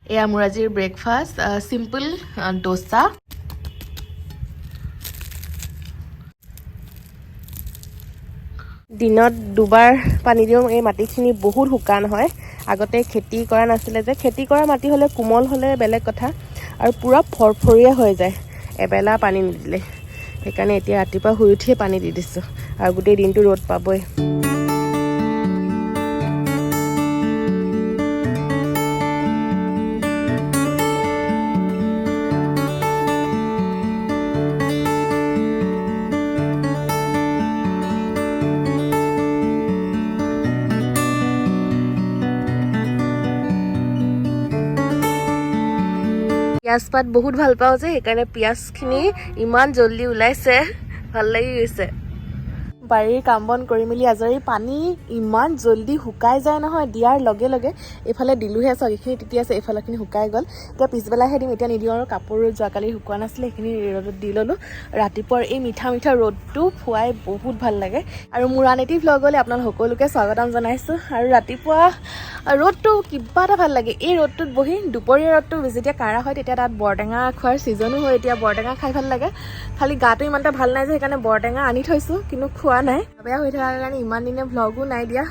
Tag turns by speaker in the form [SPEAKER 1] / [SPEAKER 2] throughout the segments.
[SPEAKER 1] এয়া মোৰ আজিৰ ব্ৰেকফাষ্ট চিম্পল ডোচা দিনত দুবাৰ পানী দিওঁ এই মাটিখিনি বহুত শুকান হয় আগতে খেতি কৰা নাছিলে যে খেতি কৰা মাটি হ'লে কোমল হ'লে বেলেগ কথা আৰু পুৰা ফৰফৰীয়া হৈ যায় এবেলা পানী নিদিলে সেইকাৰণে এতিয়া ৰাতিপুৱা শুই উঠিয়ে পানী দি দিছোঁ আৰু গোটেই দিনটো ৰ'দ পাবই পিয়াজ পাত বহুত ভাল পাওঁ যে সেইকাৰণে পিয়াজখিনি ইমান জল্দি ওলাইছে ভাল লাগি গৈছে বাৰীৰ কাম বন কৰি মেলি আজৰি পানী ইমান জল্দি শুকাই যায় নহয় দিয়াৰ লগে লগে এইফালে দিলোহে চাওক এইখিনি তিতি আছে এইফালৰখিনি শুকাই গ'ল এতিয়া পিছবেলাহে দিম এতিয়া নিদিওঁ আৰু কাপোৰ যোৱাকালি শুকোৱা নাছিলে সেইখিনি ৰ'দত দি ল'লোঁ ৰাতিপুৱাৰ এই মিঠা মিঠা ৰ'দটো খুৱাই বহুত ভাল লাগে আৰু মোৰ আন এটি ভ্লগলৈ আপোনালোক সকলোকে স্বাগতম জনাইছোঁ আৰু ৰাতিপুৱা ৰ'দটো কিবা এটা ভাল লাগে এই ৰ'দটোত বহি দুপৰীয়া ৰ'দটো যেতিয়া কাঢ়া হয় তেতিয়া তাত বৰটেঙা খোৱাৰ ছিজনো হয় এতিয়া বৰটেঙা খাই ভাল লাগে খালি গাটো ইমান এটা ভাল নাই যে সেইকাৰণে বৰটেঙা আনি থৈছোঁ কিন্তু খোৱা নাই বেয়া হৈ থকাৰ কাৰণে ইমান দিনে ভ্লগো নাই দিয়া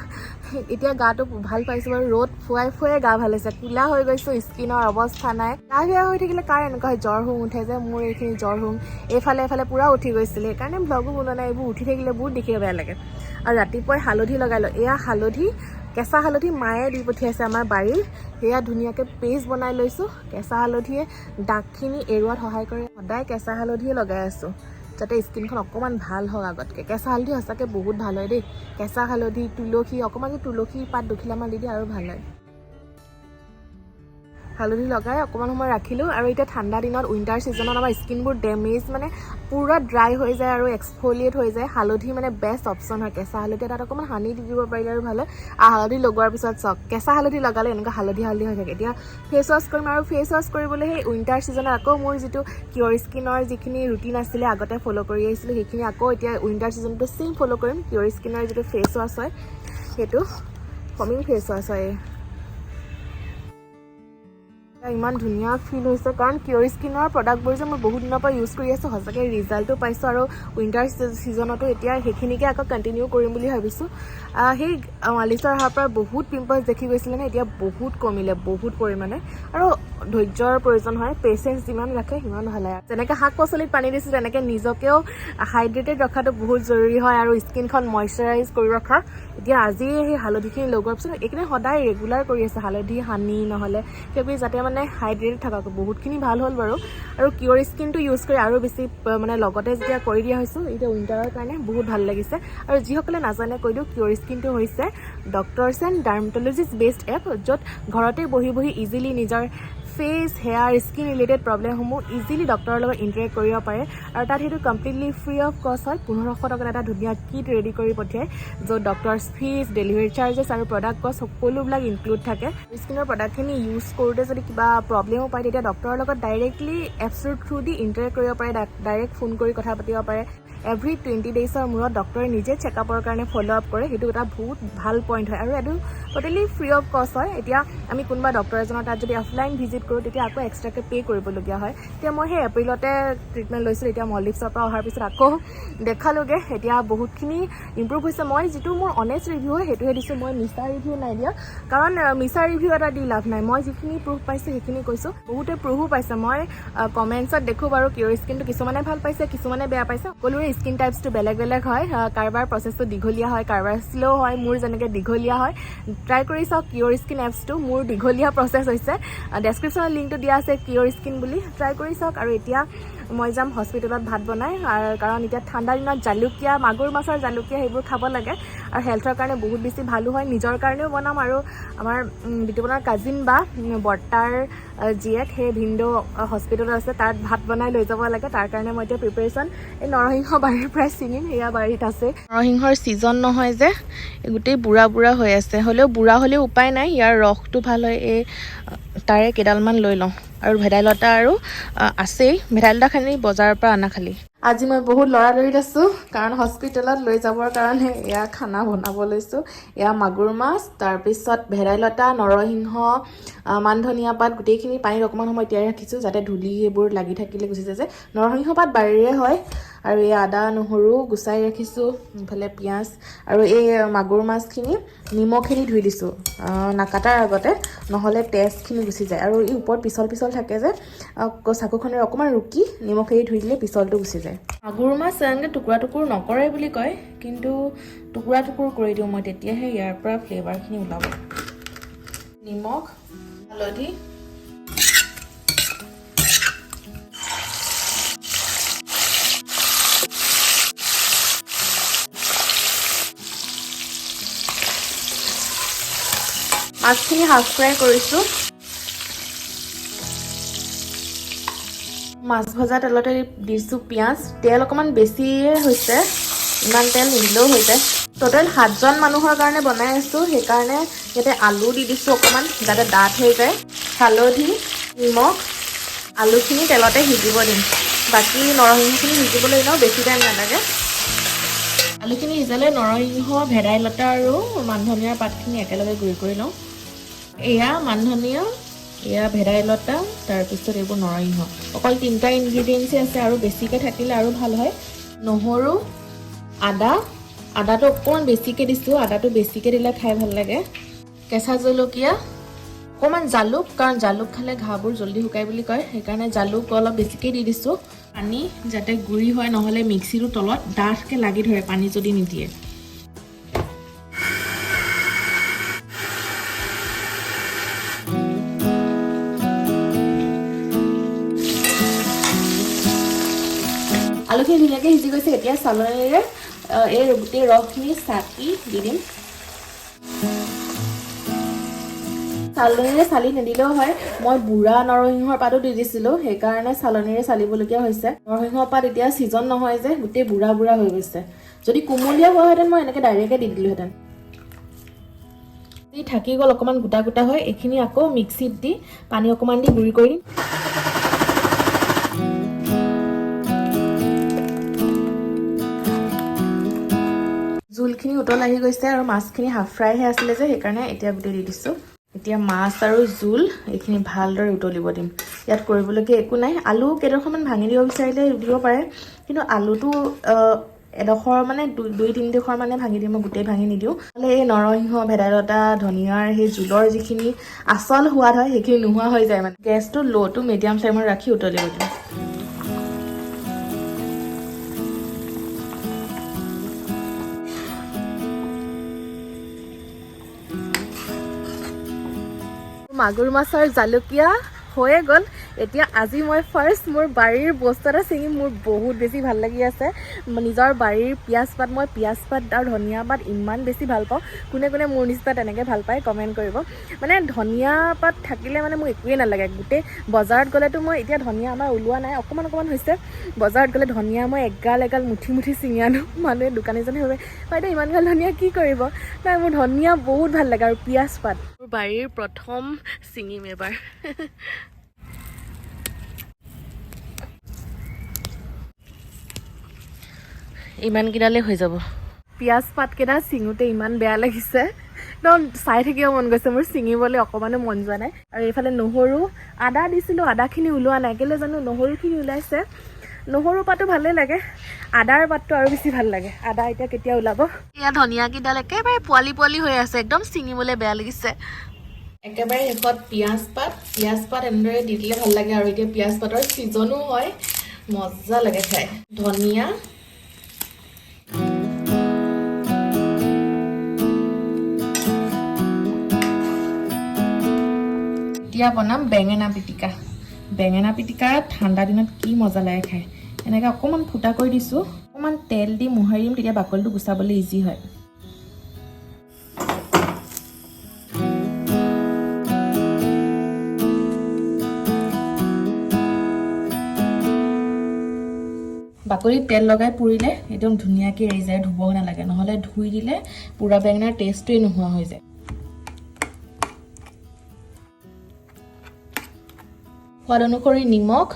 [SPEAKER 1] এতিয়া গাটো ভাল পাইছোঁ বাৰু ৰ'দ ফুৱাই ফুৱাই গা ভাল হৈছে কোলা হৈ গৈছোঁ স্কিনৰ অৱস্থা নাই গা বেয়া হৈ থাকিলে কাৰ এনেকুৱা হয় জ্বৰ হোং উঠে যে মোৰ এইখিনি জ্বৰ হোং এইফালে পূৰা উঠি গৈছিলে সেইকাৰণে ভ্লগো বনোৱা নাই এইবোৰ উঠি থাকিলে বহুত দেখিব বেয়া লাগে আৰু ৰাতিপুৱাই হালধি লগালোঁ এয়া হালধি কেঁচা হালধি মায়ে দি পঠিয়াইছে আমাৰ বাৰীৰ সেয়া ধুনীয়াকৈ পেষ্ট বনাই লৈছোঁ কেঁচা হালধিয়ে দাগখিনি এৰুৱাত সহায় কৰে সদায় কেঁচা হালধিয়ে লগাই আছোঁ যাতে স্কিনখন অকণমান ভাল হওক আগতকৈ কেঁচা হালধি সঁচাকৈ বহুত ভাল হয় দেই কেঁচা হালধি তুলসী অকণমান যে তুলসী পাত দুখিলামান দি দিয়ে আৰু ভাল হয় হালধি লগাই অকণমান সময় ৰাখিলোঁ আৰু এতিয়া ঠাণ্ডা দিনত উইণ্টাৰ ছিজনত আমাৰ স্কিনবোৰ ডেমেজ মানে পুৰা ড্ৰাই হৈ যায় আৰু এক্সফলিয়েট হৈ যায় হালধি মানে বেষ্ট অপশ্যন হয় কেঁচা হালধি তাত অকণমান সানি দি দিব পাৰিলে আৰু ভাল হয় হালধি লগোৱাৰ পিছত চাওক কেঁচা হালধি লগালে এনেকুৱা হালধি হৈ থাকে এতিয়া ফেচ ৱাছ কৰিম আৰু ফেচ ৱাছ কৰিবলৈ সেই উইণ্টাৰ ছিজনত আকৌ মোৰ যিটো কিয়ৰ স্কিনৰ যিখিনি ৰুটিন আছিলে আগতে ফ'ল' কৰি আহিছিলোঁ সেইখিনি আকৌ এতিয়া উইণ্টাৰ ছিজনটো ছেইম ফ'ল' কৰিম কিয়ৰ স্কিনৰ যিটো ফেচ ৱাছ হয় সেইটো কমিং ফেচ ৱাছ হয় ইমান ধুনীয়া ফিল হৈছে কাৰণ কিয়ৰ স্কিনৰ প্ৰডাক্টবোৰ যে মই বহুত দিনৰ পৰা ইউজ কৰি আছোঁ সঁচাকৈ ৰিজাল্টটো পাইছোঁ আৰু উইণ্টাৰ ছিজনতো এতিয়া সেইখিনিকে আকৌ কণ্টিনিউ কৰিম বুলি ভাবিছোঁ সেই মালিচৰ অহাৰ পৰা বহুত পিম্পলছ দেখি গৈছিলে নে এতিয়া বহুত কমিলে বহুত পৰিমাণে আৰু ধৈৰ্যৰ প্ৰয়োজন হয় পেচেঞ্চ যিমান ৰাখে সিমান ভাল হয় যেনেকৈ শাক পাচলিত পানী দিছোঁ তেনেকৈ নিজকেও হাইড্ৰেটেড ৰখাটো বহুত জৰুৰী হয় আৰু স্কিনখন মইশ্চাৰাইজ কৰি ৰখা এতিয়া আজি সেই হালধিখিনি লগোৱাৰ পিছত এইখিনি সদায় ৰেগুলাৰ কৰি আছে হালধি সানি নহ'লে সেইবোৰ যাতে মানে হাইড্ৰেটেড থাকক বহুতখিনি ভাল হ'ল বাৰু আৰু কিয়ৰ স্কিনটো ইউজ কৰি আৰু বেছি মানে লগতে যেতিয়া কৰি দিয়া হৈছোঁ এতিয়া উইণ্টাৰৰ কাৰণে বহুত ভাল লাগিছে আৰু যিসকলে নাজানে কৈ দিওঁ কিয়ৰ স্কিনটো হৈছে doctors and dermatologist best app য'ত ঘৰতে বহি বহি ইজিলি নিজৰ ফেচ হেয়াৰ স্কিন ৰিলেটেড প্ৰব্লেমসমূহ ইজিলি ডক্টৰৰ লগত ইণ্টাৰেক্ট কৰিব পাৰে আৰু তাত সেইটো কমপ্লিটলি ফ্ৰী অফ কষ্ট হয় 1500 টকাত এটা ধুনীয়া কিট ৰেডি কৰি পঠিয়ায় য'ত ডক্টৰছ ফিজ ডেলিভাৰী চাৰ্জেছ আৰু প্ৰডাক্ট কষ্ট সকলোবিলাক ইনক্লুড থাকে স্কিনৰ প্ৰডাক্টখিনি ইউজ কৰোঁতে যদি কিবা প্ৰব্লেমো পায় তেতিয়া ডক্টৰৰ লগত ডাইৰেক্টলি এপছৰ থ্ৰু দি ইণ্টাৰেক্ট কৰিব পাৰে ডাইৰেক্ট ফোন কৰি কথা পাতিব পাৰে এভৰি 20 ডেইজৰ মূৰত ডক্টৰে নিজে চেকআপৰ কাৰণে ফ'ল' আপ কৰে সেইটো এটা বহুত ভাল পইণ্ট হয় আৰু এইটো ট'টেলি ফ্ৰী অফ কষ্ট হয় এতিয়া আমি কোনোবা ডক্টৰ এজনৰ তাত যদি অফলাইন ভিজিট কৰোঁ তেতিয়া আকৌ এক্সট্ৰাকৈ পে' কৰিবলগীয়া হয় এতিয়া মই সেই এপ্ৰিলতে ট্ৰিটমেণ্ট লৈছিলোঁ এতিয়া মলদ্বীপছৰ পৰা অহাৰ পিছত আকৌ দেখালোগৈ এতিয়া বহুতখিনি ইম্প্ৰুভ হৈছে মই যিটো মোৰ অনেষ্ট ৰিভিউ হয় সেইটোহে দিছোঁ মই মিছা ৰিভিউ নাই দিয়া কাৰণ মিছা ৰিভিউ এটা দি লাভ নাই মই যিখিনি প্ৰুফ পাইছোঁ সেইখিনি কৈছোঁ বহুতে প্ৰুফো পাইছে মই কমেণ্টছত দেখোঁ বাৰু কিয়ৰ স্কিনটো কিছুমানে ভাল পাইছে কিছুমানে বেয়া পাইছে সকলোৰে স্কিন টাইপছটো বেলেগ বেলেগ হয় কাৰোবাৰ প্ৰচেছটো দীঘলীয়া হয় কাৰোবাৰ শ্ল' হয় মোৰ যেনেকৈ দীঘলীয়া হয় ট্ৰাই কৰি চাওক কিয়ৰ স্কিন এপছটো মোৰ দীঘলীয়া প্ৰচেছ হৈছে ডেছক্ৰিপশ্যনৰ লিংকটো দিয়া আছে কিয়ৰ স্কিন বুলি ট্ৰাই কৰি চাওক আৰু এতিয়া মই যাম হস্পিটেলত ভাত বনাই কাৰণ এতিয়া ঠাণ্ডা দিনত জালুকীয়া মাগুৰ মাছৰ জালুকীয়া সেইবোৰ খাব লাগে আৰু হেল্থৰ কাৰণে বহুত বেছি ভালো হয় নিজৰ কাৰণেও বনাম আৰু আমাৰ বিতুপনৰ কাজিন বা বৰ্তাৰ জীয়েক সেই ভিনদেউ হস্পিটেলত আছে তাত ভাত বনাই লৈ যাব লাগে তাৰ কাৰণে মই এতিয়া প্ৰিপেৰেশ্যন এই নৰসিংহ বাৰীৰ পৰাই ছিঙিম সেয়া বাৰীত আছে নৰসিংহৰ ছিজন নহয় যে গোটেই বুঢ়া হৈ আছে হ'লেও বুঢ়া হ'লেও উপায় নাই ইয়াৰ ৰসটো ভাল হয় এই তাৰে কেইডালমান লৈ লওঁ আৰু ভেদাইলতা আৰু আছেই ভেদাইলতাখিনি বজাৰৰ পৰা অনা খালি আজি মই বহুত লৰালৰিত আছো কাৰণ হস্পিটেলত লৈ যাবৰ কাৰণে এয়া খানা বনাব লৈছো এয়া মাগুৰ মাছ তাৰ পিছত ভেদাইলতা নৰসিংহ মান ধনিয়া পাত গোটেইখিনি পানীত অকমান সময় তিয়াই ৰাখিছো যাতে ধুলি এইবোৰ লাগি থাকিলে গুচি যায় যে নৰসিংহ পাত বাৰীৰে হয় আৰু এই আদা নহৰু গুচাই ৰাখিছো ইফালে পিঁয়াজ আৰু এই মাগুৰ মাছখিনি নিমখখিনি ধুই দিছো নাকাটাৰ আগতে নহলে তেজখিনি গুচি যায় আৰু এই ওপৰত পিছল পিছল থাকে যে চাকুখনেৰে অকমান ৰুকি নিমখেৰি ধুই দিলে পিছলটো গুচি যায় মাগুৰ মাছ এনেকৈ টুকুৰা টুকুৰ নকৰে বুলি কয় কিন্তু টুকুৰা টুকুৰ কৰি দিওঁ মই তেতিয়াহে ইয়াৰ পৰা ফ্লেভাৰখিনি ওলাব নিমখ হালধি মাছখিনি হাফ ফ্ৰাই কৰিছোঁ মাছ ভজা তেলতে দিছোঁ পিঁয়াজ তেল অকণমান বেছিয়ে হৈছে ইমান তেল নিদিলেও হৈ যায় টোটেল 7জন মানুহৰ কাৰণে বনাই আছোঁ সেইকাৰণে ইয়াতে আলু দি দিছোঁ অকণমান যাতে ডাঠ হৈ যায় হালধি নিমখ আলুখিনি তেলতে সিজিব দিম বাকী নৰসিংহখিনি সিজিবলৈ দিওঁ বেছি টাইম নালাগে আলুখিনি সিজালে নৰসিংহ ভেদাইলতা আৰু মান ধনিয়াৰ পাতখিনি একেলগে গুড়ি কৰি লওঁ এয়া মান ধনিয়া এয়া ভেদাইলতা তাৰপিছত এইবোৰ নৰসিংহ অকল 3টা ইনগ্ৰিডিয়েণ্টছে আছে আৰু বেছিকৈ থাকিলে আৰু ভাল হয় নহৰু আদাটো অকণমান বেছিকৈ দিছোঁ আদাটো বেছিকৈ দিলে খাই ভাল লাগে কেঁচা জলকীয়া অকণমান জালুক কাৰণ জালুক খালে ঘাঁবোৰ জলদি শুকায় বুলি কয় সেইকাৰণে জালুক অলপ বেছিকৈ দি দিছোঁ পানী যাতে গুড়ি হয় নহ'লে মিক্সিটোৰ তলত ডাঠকৈ লাগি ধৰে পানী যদি নিদিয়ে আলুখিনি ধুনীয়াকৈ সিজি গৈছে এতিয়া চালনীৰে এই গোটেই ৰসখিনি চাকি দি দিম চালনীৰে চালি নিদিলেও হয় মই বুঢ়া নৰসিংহৰ পাতো দি দিছিলোঁ সেইকাৰণে চালনীৰে চালিবলগীয়া হৈছে নৰসিংহ পাত এতিয়া ছিজন নহয় যে গোটেই বুঢ়া বুঢ়া হৈ গৈছে যদি কুমলীয়া হোৱাহেঁতেন মই এনেকৈ ডাইৰেক্টে দি দিলোঁহেঁতেন থাকি গ'ল অকণমান গোটা গোটা হয় এইখিনি আকৌ মিক্সিত দি পানী অকণমান দি গুড়ি কৰি দিম জোলখিনি উতল আহি গৈছে আৰু মাছখিনি হাফ ফ্ৰাইহে আছিলে যে সেইকাৰণে এতিয়া গোটেই দি দিছোঁ এতিয়া মাছ আৰু জোল এইখিনি ভালদৰে উতলিব দিম ইয়াত কৰিবলগীয়া একো নাই আলু কেইডোখৰমান ভাঙি দিব বিচাৰিলে দিব পাৰে কিন্তু আলুটো এডোখৰ মানে 2-3ডোখৰ মানে ভাঙি দিম মই গোটেই ভাঙি নিদিওঁ নহ'লে এই নৰসিংহ ভেদাইলতা ধনিয়াৰ সেই জোলৰ যিখিনি আচল সোৱাদ হয় সেইখিনি নোহোৱা হৈ যায় মানে গেছটো ল'টো মিডিয়াম ফ্লেমত ৰাখি উতলিব দিম মাগুৰ মাছৰ জালুকীয়া হৈয়ে গ'ল এতিয়া আজি মই ফাৰ্ষ্ট মোৰ বাৰীৰ বস্তু এটা ছিঙি মোৰ বহুত বেছি ভাল লাগি আছে নিজৰ বাৰীৰ পিঁয়াজ পাত মই পিঁয়াজ পাত আৰু ধনিয়া পাত ইমান বেছি ভাল পাওঁ কোনে কোনে মোৰ নিচিনা তেনেকৈ ভাল পায় কমেণ্ট কৰিব মানে ধনিয়া পাত থাকিলে মানে মোৰ একোৱেই নালাগে গোটেই বজাৰত গ'লেতো মই এতিয়া ধনিয়া আমাৰ ওলোৱা নাই অকণমান হৈছে বজাৰত গ'লে ধনিয়া মই এগাল মুঠি ছিঙি আনো মানুহে দোকানীজনে ভাবে বাইদেউ ইমান গাল ধনিয়া কি কৰিব নাই মোৰ ধনিয়া বহুত ভাল লাগে আৰু পিঁয়াজ পাত মোৰ বাৰীৰ প্ৰথম ছিঙিম এবাৰ ইমানকেইডালে হৈ যাব পিঁয়াজ পাতকেইটা ছিঙোতে ইমান বেয়া লাগিছে একদম চাই থাকিব মন গৈছে মোৰ ছিঙিবলৈ অকণমানো মন যোৱা নাই আৰু এইফালে নহৰু আদা দিছিলোঁ আদাখিনি ওলোৱা নাই কেলৈ জানো নহৰুখিনি ওলাইছে নহৰু পাতো ভালেই লাগে আদাৰ পাতটো আৰু বেছি ভাল লাগে আদা এতিয়া কেতিয়া ওলাব এয়া ধনিয়াকেইডাল একেবাৰে পোৱালি হৈ আছে একদম ছিঙিবলৈ বেয়া লাগিছে একেবাৰে শেষত পিঁয়াজ পাত এনেদৰে দি দিলে ভাল লাগে আৰু এতিয়া পিঁয়াজ পাতৰ ছিজনো হয় মজা লাগে খাই ধনিয়া এতিয়া বনাম বেঙেনা পিটিকা ঠাণ্ডা দিনত কি মজা লাগে খাই এনেকৈ অকণমান ফুটা কৰি দিছোঁ অকণমান তেল দি মোহাৰি দিম তেতিয়া বাকলিটো গুচাবলৈ ইজি হয় বাকলিত তেল লগাই পুৰিলে একদম ধুনীয়াকৈ এৰি যায় ধুব নালাগে নহ'লে ধুই দিলে পুৰা বেঙেনাৰ টেষ্টটোৱে নোহোৱা হৈ যায় সোৱাদ অনুসৰি নিমখ,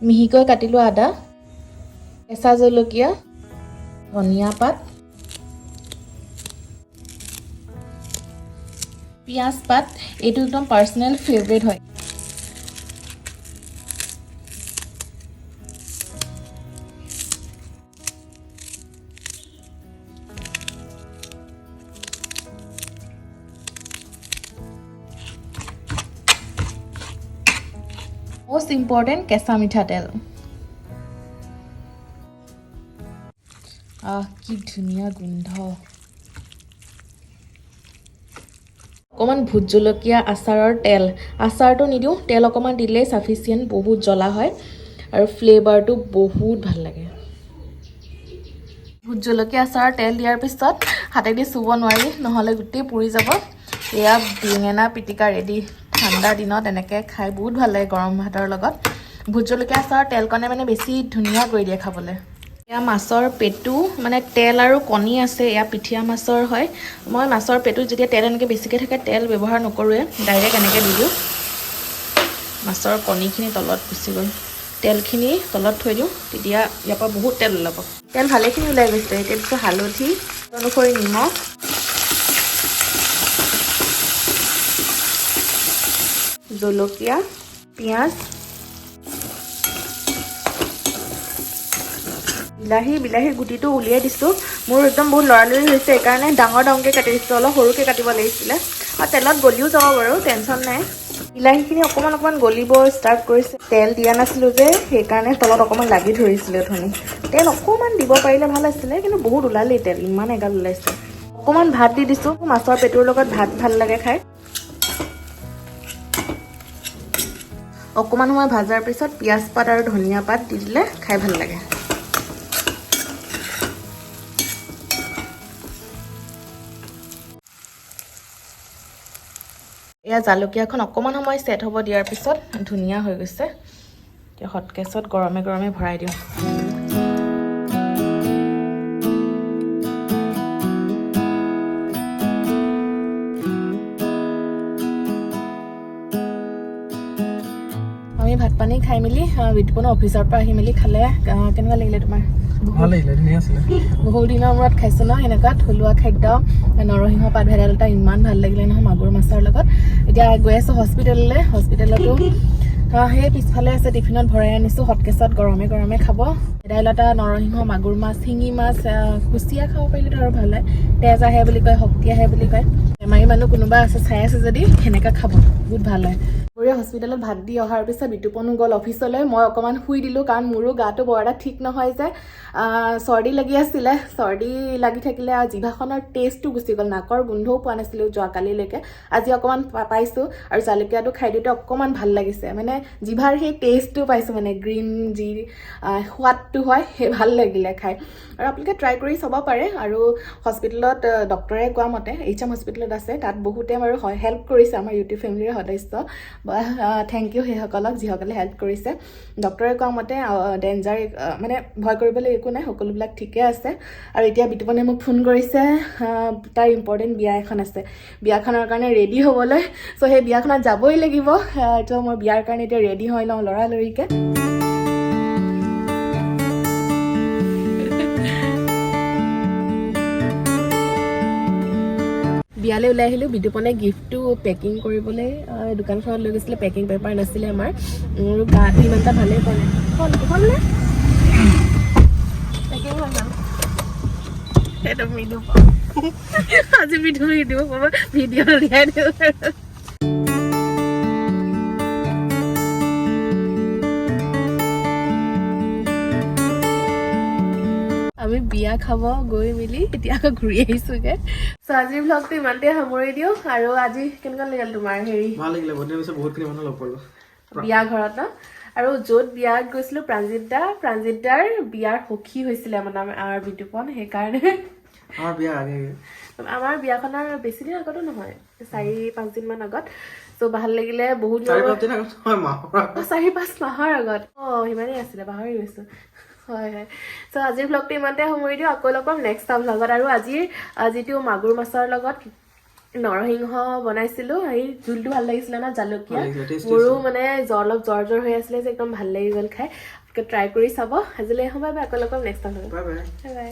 [SPEAKER 1] মিহিকৈ কাটি লোৱা আদা, কেঁচা জলকীয়া, ধনিয়া পাত, পিঁয়াজ পাত, এইটো একদম পাৰ্চনেল ফেভৰেট হয়। most important কেঁচা মিঠাতেল। কি ধুনীয়া গোন্ধ। অকণমান ভোট জলকীয়া আচাৰৰ তেল, আচাৰটো নিদিওঁ, তেল অকণমান দিলেই চাফিচিয়েণ্ট, বহুত জ্বলা হয় আৰু ফ্লেভাৰটো বহুত ভাল লাগে। ভোট জলকীয়া আচাৰৰ তেল দিয়াৰ পিছত হাতেদি চুব নোৱাৰি, নহ'লে গোটেই পুৰি যাব। এয়া বেঙেনা পিটিকা ৰেডি। ঠাণ্ডাৰ দিনত এনেকৈ খাই বহুত ভাল লাগে গৰম ভাতৰ লগত। ভোট জলকীয়া আচাৰৰ তেলকণে মানে বেছি ধুনীয়া কৰি দিয়ে খাবলৈ। এয়া মাছৰ পেটু, মানে তেল আৰু কণী আছে, এয়া পিঠিয়া মাছৰ হয়। মই মাছৰ পেটুত যেতিয়া তেল এনেকৈ বেছিকৈ থাকে তেল ব্যৱহাৰ নকৰোঁৱে, ডাইৰেক্ট এনেকৈ দি দিওঁ। মাছৰ কণীখিনি তলত গুচি গ'ল, তেলখিনি তলত থৈ দিওঁ, তেতিয়া ইয়াৰ পৰা বহুত তেল ওলাব। তেল ভালেখিনি ওলাই গৈছে। এতিয়া দিছোঁ হালধি অনুসৰি নিমখ, জলকীয়া, পিঁয়াজ, বিলাহীৰ গুটিটো উলিয়াই দিছোঁ। মোৰ একদম বহুত লৰালৰি হৈছে, সেইকাৰণে ডাঙৰকৈ কাটি দিছোঁ, অলপ সৰুকৈ কাটিব লাগিছিলে। আৰু তেলত গলিও যাব বাৰু, টেনশ্যন নাই। বিলাহীখিনি অকণমান গলিব ষ্টাৰ্ট কৰিছে। তেল দিয়া নাছিলোঁ যে, সেইকাৰণে তলত অকণমান লাগি ধৰিছিলে অথনি। তেল অকণমান দিব পাৰিলে ভাল আছিলে, কিন্তু বহুত ওলালেই তেল, ইমান এগাল ওলাইছে। অকণমান ভাত দি দিছোঁ, মাছৰ পেটুৰ লগত ভাত ভাল লাগে খাই। অকণমান সময় ভাজাৰ পিছত পিঁয়াজ পাত আৰু ধনিয়া পাত দি দিলে খাই ভাল লাগে। এয়া জালুকীয়াখন অকণমান সময় ছেট হ'ব দিয়াৰ পিছত ধুনীয়া হৈ গৈছে। এতিয়া হটকেছত গৰমে গৰমে ভৰাই দিওঁ। আমি ভাত পানী খাই মেলি বিতুপনৰ অফিচৰ পৰা আহি মেলি খালে। কেনেকুৱা লাগিলে তোমাৰ?
[SPEAKER 2] ভাল লাগিলে, ধুনীয়া আছিলে।
[SPEAKER 1] বহুত দিনৰ মূৰত খাইছোঁ ন এনেকুৱা থলুৱা খাদ্য। নৰসিংহ পাত, ভেদাইলতা ইমান ভাল লাগিলে নহয় মাগুৰ মাছৰ লগত। এতিয়া গৈ আছোঁ হস্পিটেললৈ। হস্পিটেলতো সেই পিছফালে আছে, টিফিনত ভৰাই আনিছোঁ। হটকেছত গৰমে গৰমে খাব। ভেদাইলতা, নৰসিংহ, মাগুৰ মাছ, শিঙি মাছ, কুচিয়া খাব পাৰিলেতো আৰু ভাল হয়। তেজ আহে বুলি কয়, শক্তি আহে বুলি কয়। বেমাৰী মানুহ কোনোবা আছে, চাই আছে যদি সেনেকৈ খাব, বহুত ভাল হয়। দুপৰীয়া হস্পিটেলত ভাত দি অহাৰ পিছত বিতুপনো গ'ল অফিচলৈ। মই অকণমান শুই দিলোঁ, কাৰণ মোৰো গাটো বৰ এটা ঠিক নহয় যে। চৰ্দি লাগি আছিলে। চৰ্দি লাগি থাকিলে আৰু জিভাখনৰ টেষ্টটো গুচি গ'ল, নাকৰ গোন্ধও পোৱা নাছিলোঁ যোৱাকালিলৈকে। আজি অকণমান পাইছোঁ, আৰু জালুকীয়াটো খাই দিওঁতে অকণমান ভাল লাগিছে। মানে জিভাৰ সেই টেষ্টটো পাইছোঁ, মানে গ্ৰীণ যি সোৱাদটো হয়, সেই ভাল লাগিলে খাই। আৰু আপোনালোকে ট্ৰাই কৰি চাব পাৰে। আৰু হস্পিটেলত ডক্টৰে কোৱা মতে, HM হস্পিটেলত আছে, তাত বহুতে বাৰু হেল্প কৰিছে আমাৰ ইউটিউব ফেমিলিৰ সদস্য। থেংক ইউ সেইসকলক যিসকলে হেল্প কৰিছে। ডক্টৰে কোৱা মতে ডেঞ্জাৰ, মানে ভয় কৰিবলৈ একো নাই, সকলোবিলাক ঠিকে আছে। আৰু এতিয়া বিতুপনে মোক ফোন কৰিছে, তাৰ ইম্পৰ্টেণ্ট বিয়া এখন আছে, বিয়াখনৰ কাৰণে ৰেডি হ'বলৈ। চ' সেই বিয়াখনত যাবই লাগিব। ত' মই বিয়াৰ কাৰণে এতিয়া ৰেডি হৈ লওঁ লৰালৰিকৈ। বিয়ালৈ ওলাই আহিলোঁ। বিতুপনে গিফ্টটো পেকিং কৰিবলৈ দোকানখনত লৈ গৈছিলে। পেকিং পেপাৰ নাছিলে আমাৰ, আৰু গাটো ইমান এটা ভালেই পোৱা নাই। পেকিং হৈ যাম, সেইটো মিদু আজি মিদু দিব ক'ব, ভিডিঅ' উলিয়াই দিওঁ। আমি বিয়া খাব গৈ মেলি এতিয়া আকৌ ঘূৰি আহিছোঁগৈ। চ' আজিৰ ভ্লগটো ইমানতে সামৰি দিওঁ। আৰু আজি কেনেকুৱা লাগিল তোমাৰ
[SPEAKER 2] ভাল লাগিলে, বহুতখিনি মানুহ লগ পালোঁ
[SPEAKER 1] বিয়া ঘৰত ন? আৰু য'ত বিয়াত গৈছিলোঁ প্ৰাঞ্জিতদাৰ বিয়াৰ সখী হৈছিলে মানে আমাৰ বিতুপন, সেইকাৰণে আমাৰ বিয়াখনৰ বেছি দিন আগতো নহয়, 4-5 দিনমান আগত। চ' ভাল লাগিলে, বহুত 4-5 মাহৰ আগত। সিমানেই আছিলে, পাহৰি গৈছোঁ। হয়। চ' আজিৰ ভ্লগটো ইমানতে সামৰি দিওঁ। আকৌ লগ পাম নেক্সট ভ্লগত। আৰু আজিৰ যিটো মাগুৰ মাছৰ লগত নৰসিংহ বনাইছিলোঁ এই জোলটো ভাল লাগিছিলে না জালুকীয়া
[SPEAKER 2] ভাল লাগিছিলে, tasty
[SPEAKER 1] মোৰো
[SPEAKER 2] আছিলে।
[SPEAKER 1] মানে অলপ জ্বৰ হৈ আছিলে যে একদম ভাল লাগি গ'ল খাই ট্ৰাই কৰি চাব আজিলৈ সময় আকৌ লগ পাম next time
[SPEAKER 2] bye bye
[SPEAKER 1] bye bye